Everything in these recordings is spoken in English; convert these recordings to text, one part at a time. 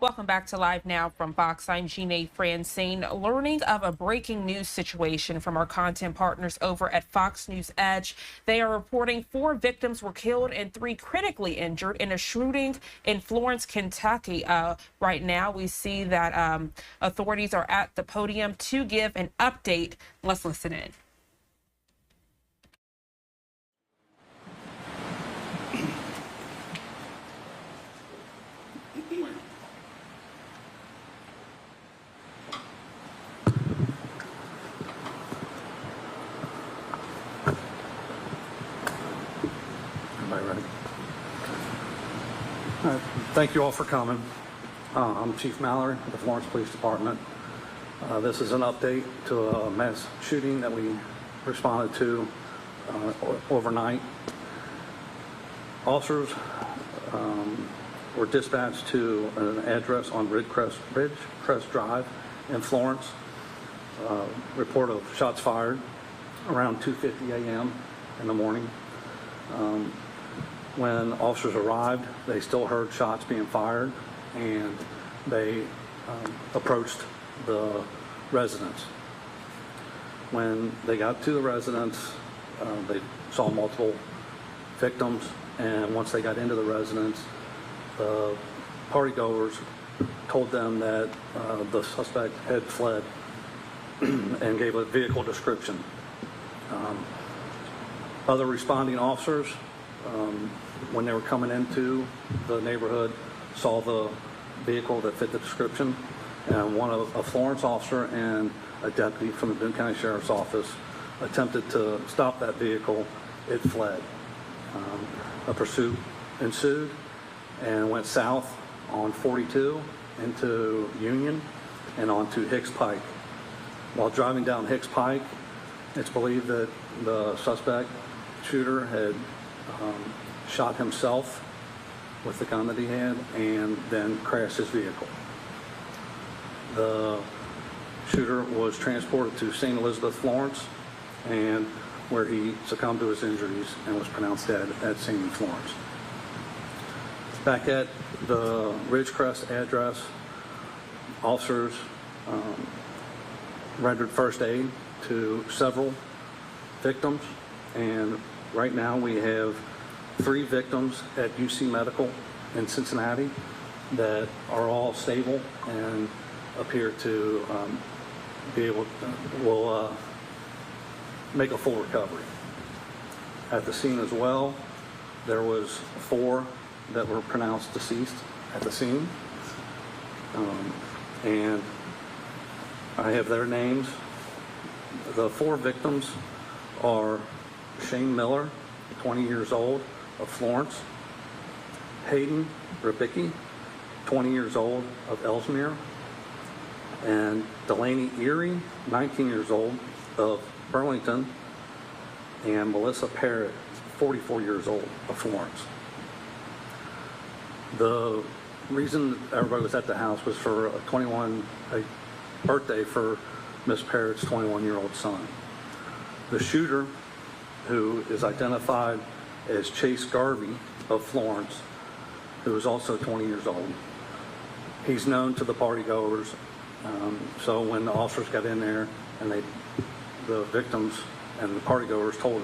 Welcome back to Live Now from Fox. I'm Jeanne Francine. Learning of a breaking news situation from our content partners over at Fox News Edge. They are reporting 4 victims were killed and 3 critically injured in a shooting in Florence, Kentucky. Right now, we see that authorities are at the podium to give an update. Let's listen in. Ready? Thank you all for coming. I'm Chief Mallory of the Florence Police Department. This is an update to a mass shooting that we responded to overnight. Officers were dispatched to an address on Ridgecrest Drive in Florence. Report of shots fired around 2:50 a.m. in the morning. When officers arrived, they still heard shots being fired, and they approached the residence. When they got to the residence, they saw multiple victims, and once they got into the residence, the partygoers told them that the suspect had fled and gave a vehicle description. Other responding officers, when they were coming into the neighborhood, saw the vehicle that fit the description, and a Florence officer and a deputy from the Boone County Sheriff's Office attempted to stop that vehicle. It fled. A pursuit ensued and went south on 42 into Union and onto Hicks Pike. While driving down Hicks Pike, it's believed that the suspect shooter had shot himself with the gun that he had and then crashed his vehicle. The shooter was transported to St. Elizabeth, Florence, and where he succumbed to his injuries and was pronounced dead at St. Florence. Back at the Ridgecrest address, officers rendered first aid to several victims, and right now we have 3 victims at UC Medical in Cincinnati that are all stable and appear to be able to, will make a full recovery. At the scene as well, there was 4 that were pronounced deceased at the scene, and I have their names. The 4 victims are Shane Miller, 20 years old, of Florence; Hayden Rabicki, 20 years old, of Ellesmere; and Delaney Erie, 19 years old, of Burlington; and Melissa Parrott, 44 years old, of Florence. The reason everybody was at the house was for a birthday for Miss Parrott's 21-year-old son. The shooter, who is identified as Chase Garvey of Florence, who is also 20 years old. He's known to the partygoers, so when the officers got in there and the victims and the partygoers told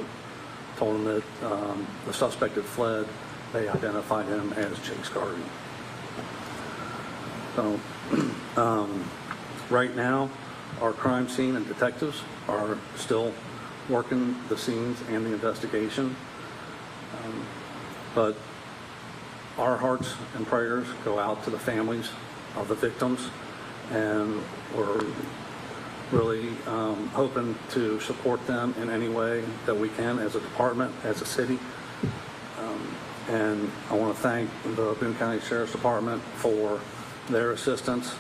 them that the suspect had fled, they identified him as Chase Garvey. So right now, our crime scene and detectives are still working the scenes and the investigation. But our hearts and prayers go out to the families of the victims, and we're really hoping to support them in any way that we can as a department, as a city. And I want to thank the Boone County Sheriff's Department for their assistance,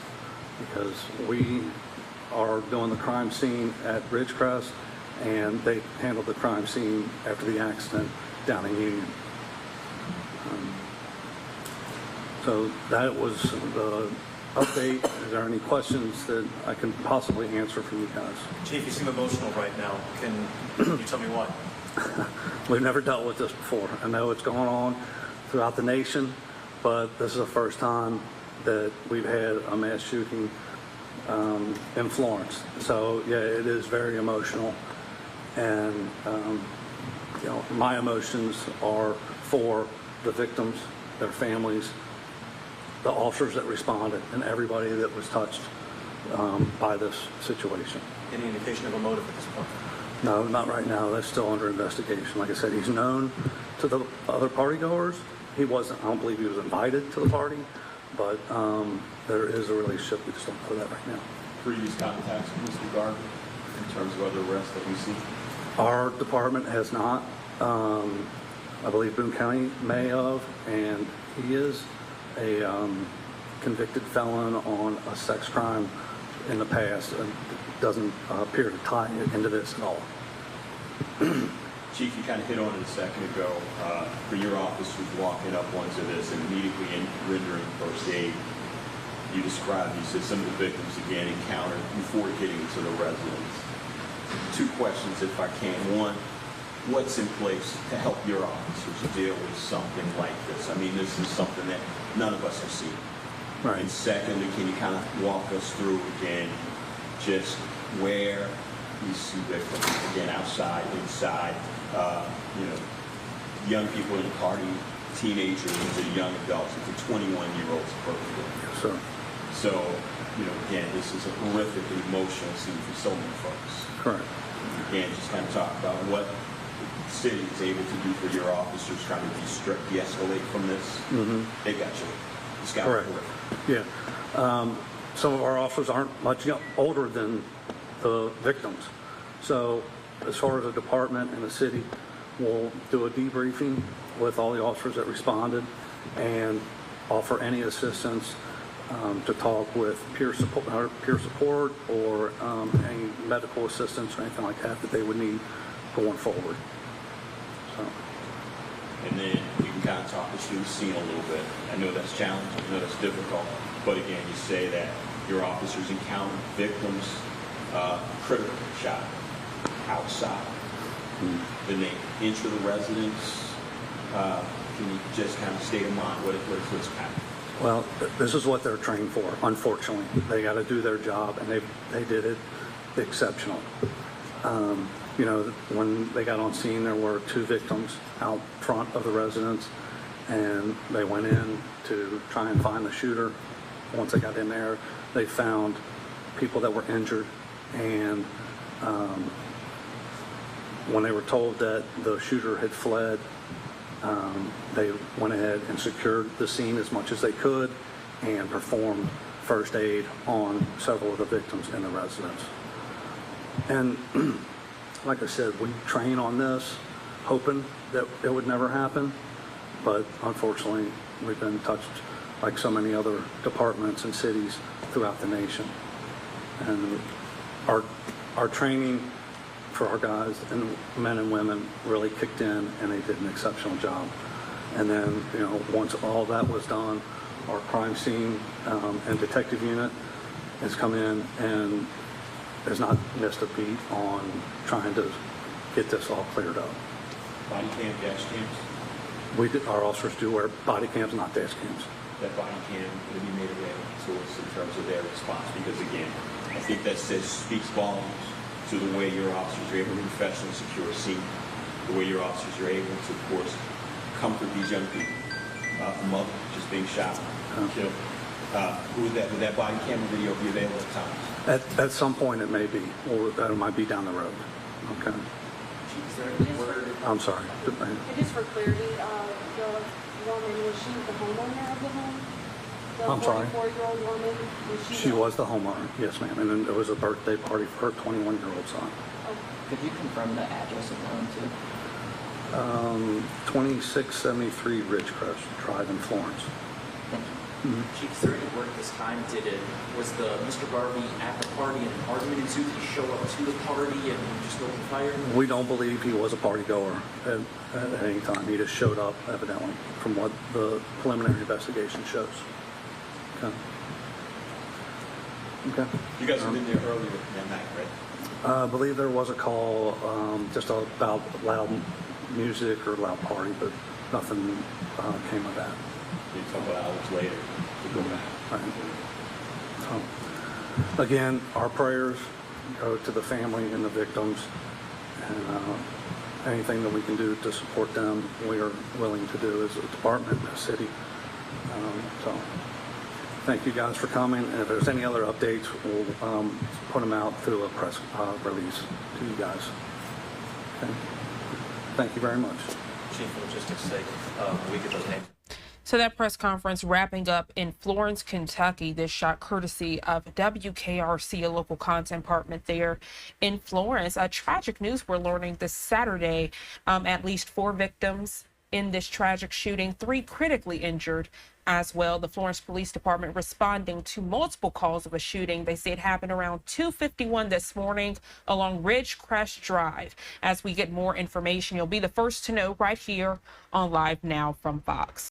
because we are doing the crime scene at Ridgecrest, and they handled the crime scene after the accident down in Union. So that was the update. Is there any questions that I can possibly answer from you guys? Chief, you seem emotional right now. Can you tell me why? We've never dealt with this before. I know it's going on throughout the nation, but this is the first time that we've had a mass shooting in Florence. So yeah, it is very emotional, and my emotions are for the victims, their families, the officers that responded, and everybody that was touched by this situation. Any indication of a motive at this point? No, not right now. That's still under investigation. Like I said, he's known to the other party goers. He wasn't, I don't believe he was invited to the party, but there is a relationship. We just don't know that right now. Previous contacts with Mr. Garvey in terms of other arrests that we see? Our department has not. I believe Boone County may have, and he is a convicted felon on a sex crime in the past, and doesn't appear to tie it into this at all. Chief, you kind of hit on it a second ago. For your officers walking up onto this and immediately rendering first aid, you described, you said some of the victims again encountered before getting to the residence. Two questions, if I can. One, what's in place to help your officers deal with something like this? I mean, this is something that none of us have seen. Right. And secondly, can you kind of walk us through again just where these two victims, again, outside, inside, young people in the party, teenagers to young adults, to 21-year-olds perfectly. Yes, sir. So, again, this is a horrifically emotional scene for so many folks. Correct. Again, just kind of talk about what the city is able to do for your officers, trying to de-escalate from this. Mm-hmm. They got you. It's got Correct. horrific. Yeah. Some of our officers aren't much older than the victims. So as far as the department and the city, we'll do a debriefing with all the officers that responded and offer any assistance to talk with peer support or any medical assistance or anything like that that they would need going forward. So. And then we can kind of talk us through the scene a little bit. I know that's challenging, I know that's difficult, but again, you say that your officers encountered victims, critically shot outside. Mm-hmm. Then they enter the residence. Can you just kind of state in mind what's happening? Well, this is what they're trained for, unfortunately. They got to do their job, and they did it exceptional. When they got on scene, there were two victims out front of the residence, and they went in to try and find the shooter. Once they got in there, they found people that were injured, and when they were told that the shooter had fled, they went ahead and secured the scene as much as they could and performed first aid on several of the victims in the residence. And like I said, we train on this hoping that it would never happen, but unfortunately we've been touched like so many other departments and cities throughout the nation. And our training for our guys and men and women really kicked in, and they did an exceptional job. And then, once all that was done, our crime scene and detective unit has come in and has not missed a beat on trying to get this all cleared up. Body cam, dash cams? Our officers do wear body cams, not dash cams. That body cam will be made available to us in terms of their response, because again, I think that speaks volumes to the way your officers are able to professionally secure a scene, the way your officers are able to, of course, comfort these young people. A mother just being shot, killed. Would that body camera video be available at times? At some point it may be, or that it might be down the road. Okay. I'm sorry. Just for clarity, the woman, was she the homeowner of the home? I'm sorry? The 44-year-old woman? She was the homeowner, yes, ma'am. And then there was a birthday party for her 21-year-old son. Could you confirm the address of the home, too? 2673 Ridgecrest Drive in Florence. Thank you. Mm-hmm. Chief, is there any word at this time? Was Mr. Garvey at the party and an argument ensued? Did he show up to the party and just open fire? We don't believe he was a party goer at any time. He just showed up, evidently, from what the preliminary investigation shows. Okay. Okay. You guys have been there earlier that night, right? I believe there was a call just about loud music or loud party, but nothing came of that. You talk about hours later. to go back. Right. So, again, our prayers go to the family and the victims, and anything that we can do to support them, we are willing to do as a department, a city. So, thank you guys for coming, and if there's any other updates, we'll put them out through a press release to you guys. Okay. Thank you very much. Chief, for logistics' sake, we get those names. So that press conference wrapping up in Florence, Kentucky. This shot courtesy of WKRC, a local content partner there in Florence. Tragic news we're learning this Saturday. At least 4 victims in this tragic shooting, 3 critically injured as well. The Florence Police Department responding to multiple calls of a shooting. They say it happened around 2:51 this morning along Ridgecrest Drive. As we get more information, you'll be the first to know right here on Live Now from Fox.